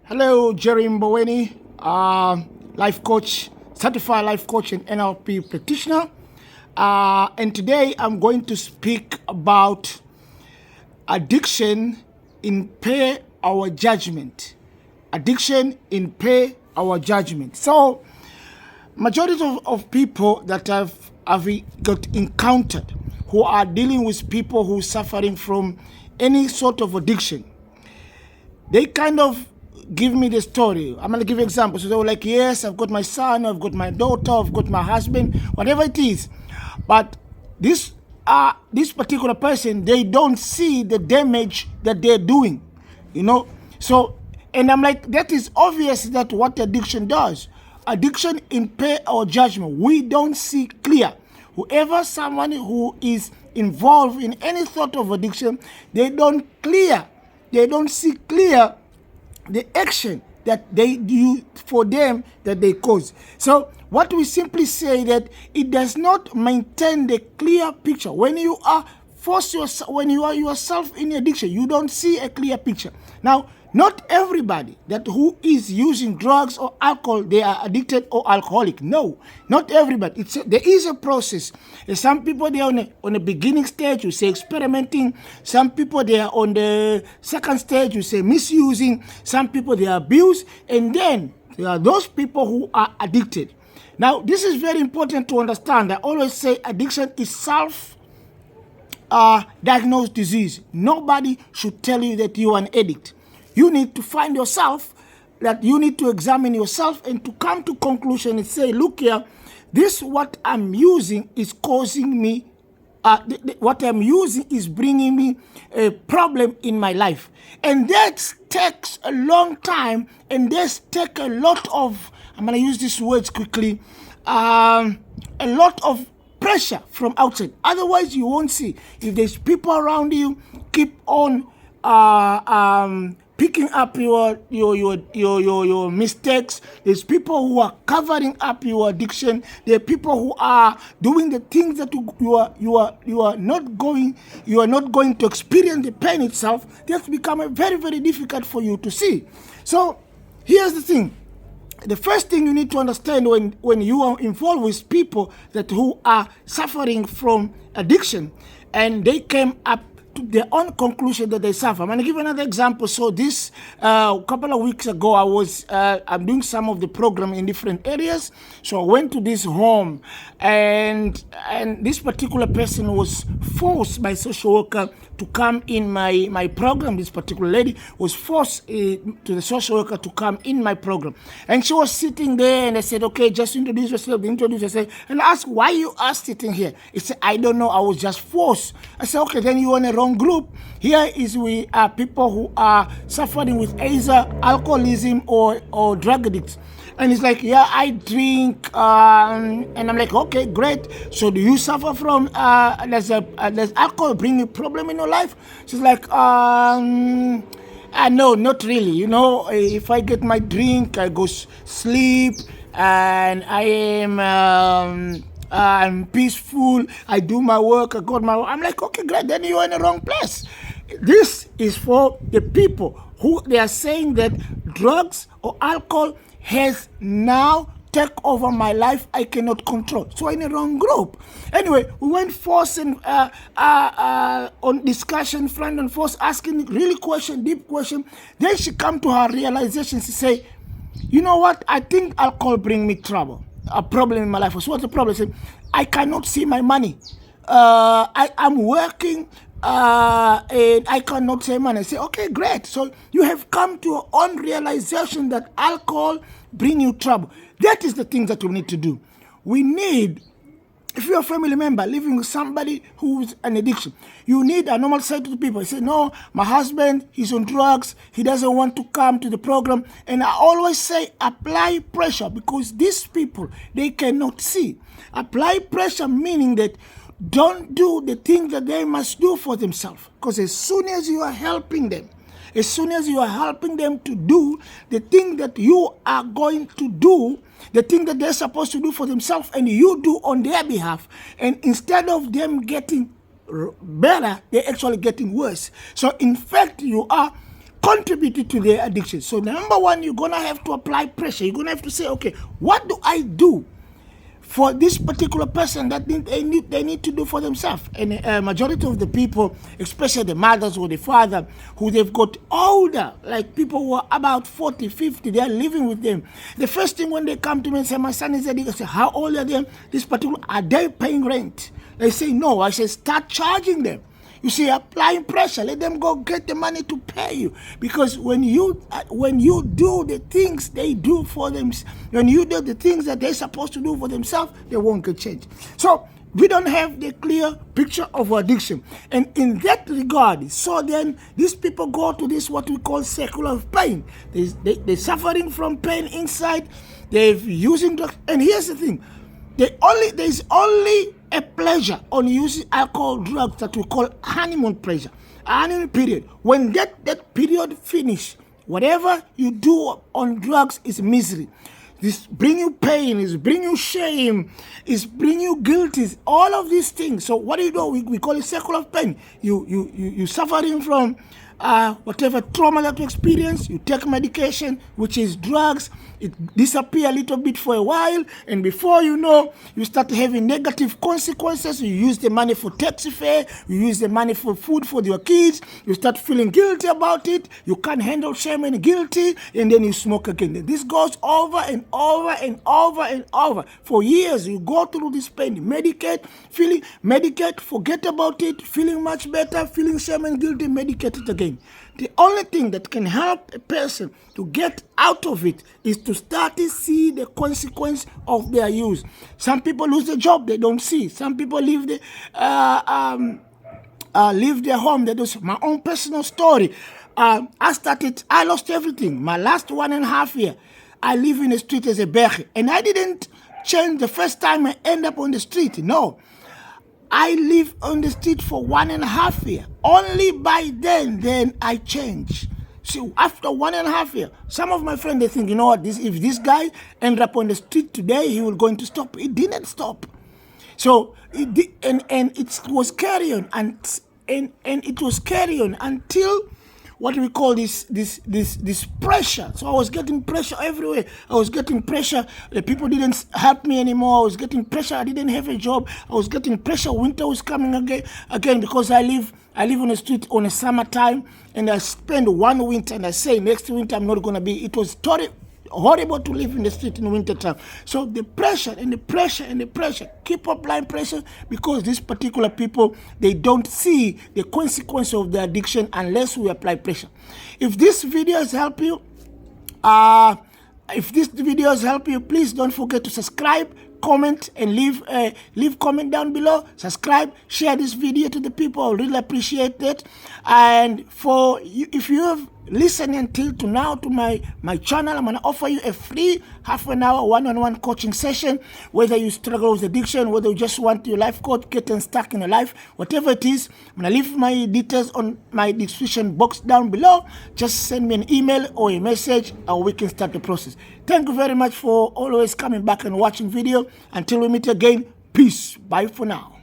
Hello, Jerry Mboweni, life coach, certified life coach and NLP practitioner. And today I'm going to speak about addiction impair our judgment. Addiction impair our judgment. So, majority of people that have got encountered who are dealing with people who are suffering from any sort of addiction, they kind of give me the story. I'm going to give you examples. So they were like, yes, I've got my son, I've got my daughter, I've got my husband, whatever it is. But this particular person, they don't see the damage that they're doing, So, and I'm like, that is obvious that what addiction does. Addiction impair our judgment. We don't see clear. Someone who is involved in any sort of addiction, they don't see clear the action that they do for them that they cause. So what we simply say that it does not maintain the clear picture. When you are yourself in addiction, you don't see a clear picture. Now, not everybody who is using drugs or alcohol, they are addicted or alcoholic. No, not everybody. There is a process. Some people, they are on the beginning stage, you say experimenting. Some people, they are on the second stage, you say misusing. Some people, they abuse. And then there are those people who are addicted. Now, this is very important to understand. I always say addiction is self-diagnosed disease. Nobody should tell you that you are an addict. You need to find yourself, that you need to examine yourself and to come to conclusion and say, look here, this what I'm using is causing me, what I'm using is bringing me a problem in my life. And that takes a long time, and that takes a lot of, I'm going to use these words quickly, a lot of pressure from outside. Otherwise, you won't see. If there's people around you, keep on picking up your mistakes. There's people who are covering up your addiction. There are people who are doing the things that you are not going to experience the pain itself. That's become very, very difficult for you to see. So here's the thing. The first thing you need to understand when you are involved with people who are suffering from addiction, and they came up to their own conclusion that they suffer. I'm going to give another example. So this couple of weeks ago, I'm doing some of the program in different areas. So I went to this home, and this particular person was forced by social worker to come in my program. This particular lady was forced to the social worker to come in my program. And she was sitting there, and I said, okay, just introduce yourself, and I asked, why you are sitting here? He said, I don't know, I was just forced. I said, okay, then you're in a wrong group. Here we are people who are suffering with either alcoholism or drug addicts. And he's like, yeah, I drink. And I'm like, okay, great. So do you suffer from, does alcohol bring a problem in your life? She's like, no, not really. If I get my drink, I go sleep, and I am I'm peaceful. I do my work. I got my work. I'm like, okay, great. Then you're in the wrong place. This is for the people who they are saying that drugs or alcohol has now take over my life. I cannot control. So in the wrong group. Anyway, we went force and on discussion, friend and force, asking really question, deep question. Then she come to her realization. She say, you know what? I think alcohol bring me trouble. A problem in my life. So what's the problem? I said, I cannot see my money. I'm working and I cannot see money. I say, okay, great. So you have come to your own realization that alcohol bring you trouble. That is the thing that we need to do. We need, if you're a family member living with somebody who's an addiction, you need a normal side to the people. You say, no, my husband, he's on drugs. He doesn't want to come to the program. And I always say, apply pressure, because these people, they cannot see. Apply pressure meaning that don't do the things that they must do for themselves. Because as soon as you are helping them, to do the thing that you are going to do, the thing that they're supposed to do for themselves, and you do on their behalf, and instead of them getting better, they're actually getting worse. So in fact, you are contributed to their addiction. So number one, you're going to have to apply pressure. You're going to have to say, okay, what do I do for this particular person that they need to do for themselves? And a majority of the people, especially the mothers or the father, who they've got older, like people who are about 40, 50, they are living with them. The first thing when they come to me and say, my son is addict, I say, how old are they? This particular, are they paying rent? They say, no. I say, start charging them. You see, applying pressure, let them go get the money to pay you. Because when you do the things they do for them, when you do the things that they're supposed to do for themselves, they won't get changed. So we don't have the clear picture of addiction. And in that regard, so then these people go to this what we call circle of pain. They're suffering from pain inside. They're using drugs. And here's the thing. There's only a pleasure on using alcohol, drugs that we call honeymoon pleasure, honeymoon period. When that period finish, whatever you do on drugs is misery. This bring you pain, is bring you shame, is bring you guilt, is all of these things. So what do? We call it circle of pain. You suffering from whatever trauma that you experience, you take medication, which is drugs, it disappears a little bit for a while, and before you know, you start having negative consequences. You use the money for taxi fare, you use the money for food for your kids, you start feeling guilty about it, you can't handle shame and guilty, and then you smoke again. This goes over and over and over and over. For years, you go through this pain, medicate, forget about it, feeling much better, feeling shame and guilty, medicate it again. The only thing that can help a person to get out of it is to start to see the consequence of their use. Some people lose their job, they don't see. Some people leave their home. They do. My own personal story. I lost everything. My last 1.5 years, I live in the street as a beggar. And I didn't change the first time I end up on the street. No. I live on the street for 1.5 years. Only by then I change. So after 1.5 years, some of my friends, they think, you know what, if this guy ended up on the street today, he will going to stop. It didn't stop. So it was carry on and it was carry on until what we call this pressure. So I was getting pressure everywhere. I was getting pressure. The people didn't help me anymore. I was getting pressure. I didn't have a job. I was getting pressure. Winter was coming again because I live on the street on a summertime, and I spend one winter, and I say next winter I'm not going to be. It was totally horrible to live in the street in winter time. So the pressure and the pressure and the pressure, keep applying pressure, because these particular people, they don't see the consequence of the addiction unless we apply pressure. If this video has helped you, please don't forget to subscribe, comment, and leave comment down below. Subscribe, share this video to the people. I really appreciate that. And for you, if you have listened until to now to my channel, I'm going to offer you a free half-an-hour one-on-one coaching session. Whether you struggle with addiction, whether you just want your life coach, get unstuck in your life, whatever it is, I'm going to leave my details on my description box down below. Just send me an email or a message, and we can start the process. Thank you very much for always coming back and watching video. Until we meet again, peace. Bye for now.